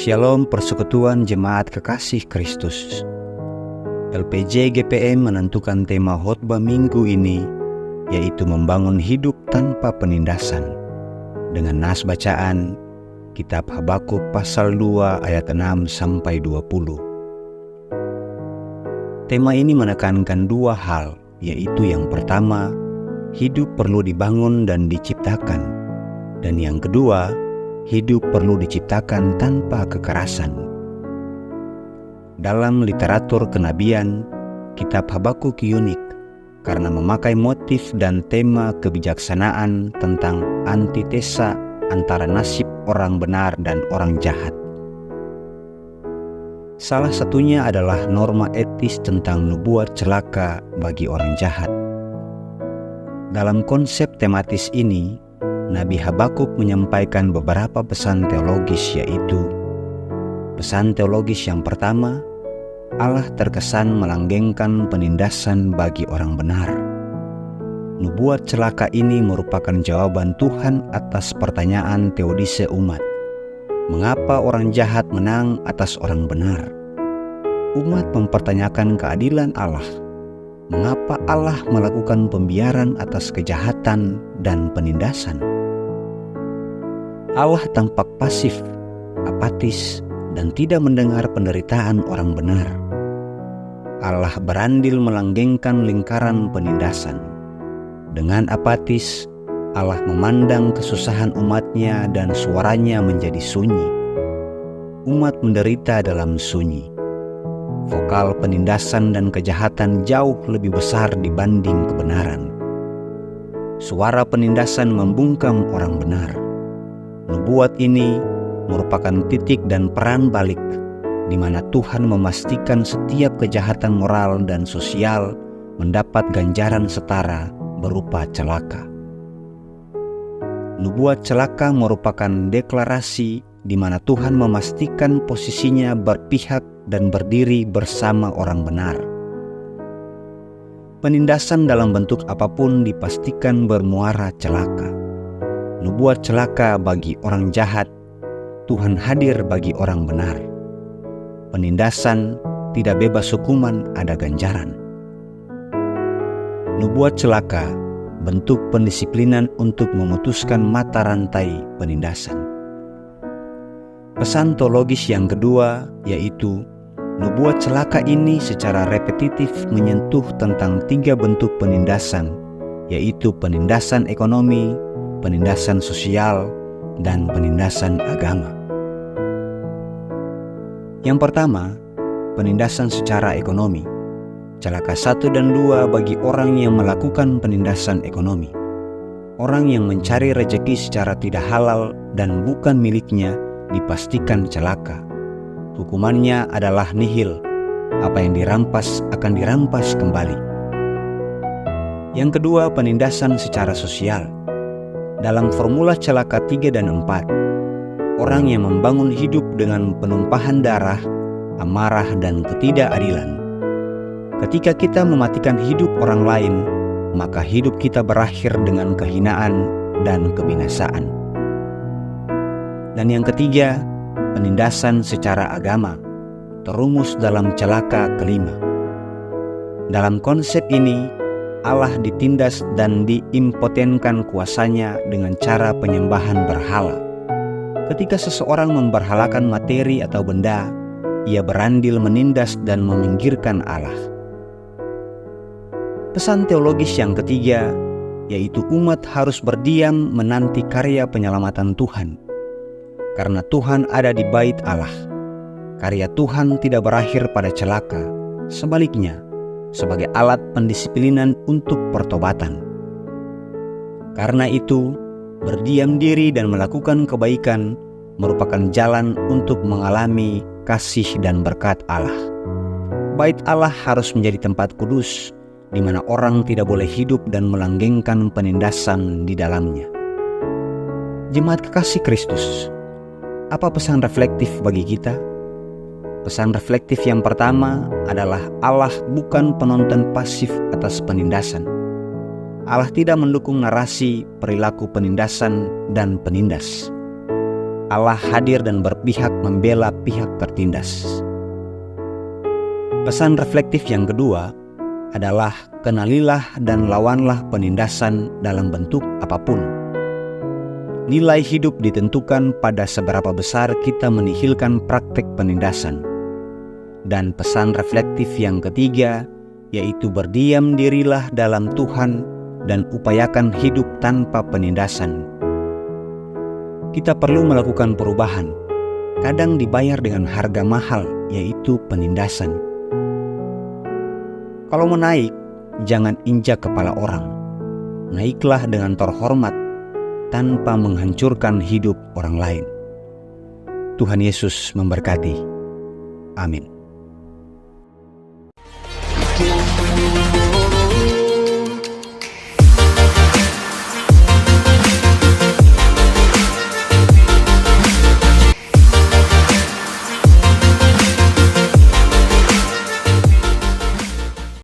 Shalom Persekutuan Jemaat Kekasih Kristus. LPJ GPM menentukan tema khotbah minggu ini, yaitu membangun hidup tanpa penindasan, dengan nas bacaan Kitab Habakuk pasal 2 ayat 6-20. Tema ini menekankan dua hal, yaitu yang pertama, hidup perlu dibangun dan diciptakan, dan yang kedua, hidup perlu diciptakan tanpa kekerasan. Dalam literatur kenabian, Kitab Habakuk unik karena memakai motif dan tema kebijaksanaan tentang antitesa antara nasib orang benar dan orang jahat. Salah satunya adalah norma etis tentang nubuat celaka bagi orang jahat. Dalam konsep tematis ini, Nabi Habakuk menyampaikan beberapa pesan teologis, yaitu pesan teologis yang pertama, Allah terkesan melanggengkan penindasan bagi orang benar. Nubuat celaka ini merupakan jawaban Tuhan atas pertanyaan teodise umat. Mengapa orang jahat menang atas orang benar? Umat mempertanyakan keadilan Allah. Mengapa Allah melakukan pembiaran atas kejahatan dan penindasan? Allah tampak pasif, apatis, dan tidak mendengar penderitaan orang benar. Allah berandil melanggengkan lingkaran penindasan. Dengan apatis, Allah memandang kesusahan umatnya dan suaranya menjadi sunyi. Umat menderita dalam sunyi. Vokal penindasan dan kejahatan jauh lebih besar dibanding kebenaran. Suara penindasan membungkam orang benar. Nubuat ini merupakan titik dan peran balik di mana Tuhan memastikan setiap kejahatan moral dan sosial mendapat ganjaran setara berupa celaka. Nubuat celaka merupakan deklarasi di mana Tuhan memastikan posisinya berpihak dan berdiri bersama orang benar. Penindasan dalam bentuk apapun dipastikan bermuara celaka. Nubuat celaka bagi orang jahat, Tuhan hadir bagi orang benar. Penindasan tidak bebas hukuman, ada ganjaran. Nubuat celaka, bentuk pendisiplinan untuk memutuskan mata rantai penindasan. Pesan teologis yang kedua, yaitu nubuat celaka ini secara repetitif menyentuh tentang tiga bentuk penindasan, yaitu penindasan ekonomi, penindasan sosial, dan penindasan agama. Yang pertama, penindasan secara ekonomi. Celaka 1 dan 2 bagi orang yang melakukan penindasan ekonomi. Orang yang mencari rejeki secara tidak halal dan bukan miliknya dipastikan celaka. Hukumannya adalah nihil. Apa yang dirampas akan dirampas kembali. Yang kedua, penindasan secara sosial. Dalam formula celaka 3 dan 4, orang yang membangun hidup dengan penumpahan darah, amarah, dan ketidakadilan. Ketika kita mematikan hidup orang lain, maka hidup kita berakhir dengan kehinaan dan kebinasaan. Dan yang ketiga, penindasan secara agama, terumus dalam celaka kelima. Dalam konsep ini, Allah ditindas dan diimpotenkan kuasanya dengan cara penyembahan berhala. Ketika seseorang memberhalakan materi atau benda, ia berandil menindas dan meminggirkan Allah. Pesan teologis yang ketiga, yaitu umat harus berdiam menanti karya penyelamatan Tuhan. Karena Tuhan ada di bait Allah. Karya Tuhan tidak berakhir pada celaka, sebaliknya, sebagai alat pendisiplinan untuk pertobatan. Karena itu, berdiam diri dan melakukan kebaikan merupakan jalan untuk mengalami kasih dan berkat Allah. Bait Allah harus menjadi tempat kudus, di mana orang tidak boleh hidup dan melanggengkan penindasan di dalamnya. Jemaat kekasih Kristus, apa pesan reflektif bagi kita? Pesan reflektif yang pertama adalah Allah bukan penonton pasif atas penindasan. Allah tidak mendukung narasi, perilaku penindasan, dan penindas. Allah hadir dan berpihak membela pihak tertindas. Pesan reflektif yang kedua adalah kenalilah dan lawanlah penindasan dalam bentuk apapun. Nilai hidup ditentukan pada seberapa besar kita menihilkan praktek penindasan. Dan pesan reflektif yang ketiga yaitu berdiam dirilah dalam Tuhan dan upayakan hidup tanpa penindasan. Kita perlu melakukan perubahan, kadang dibayar dengan harga mahal, yaitu penindasan. Kalau mau naik, jangan injak kepala orang. Naiklah dengan terhormat tanpa menghancurkan hidup orang lain. Tuhan Yesus memberkati. Amin.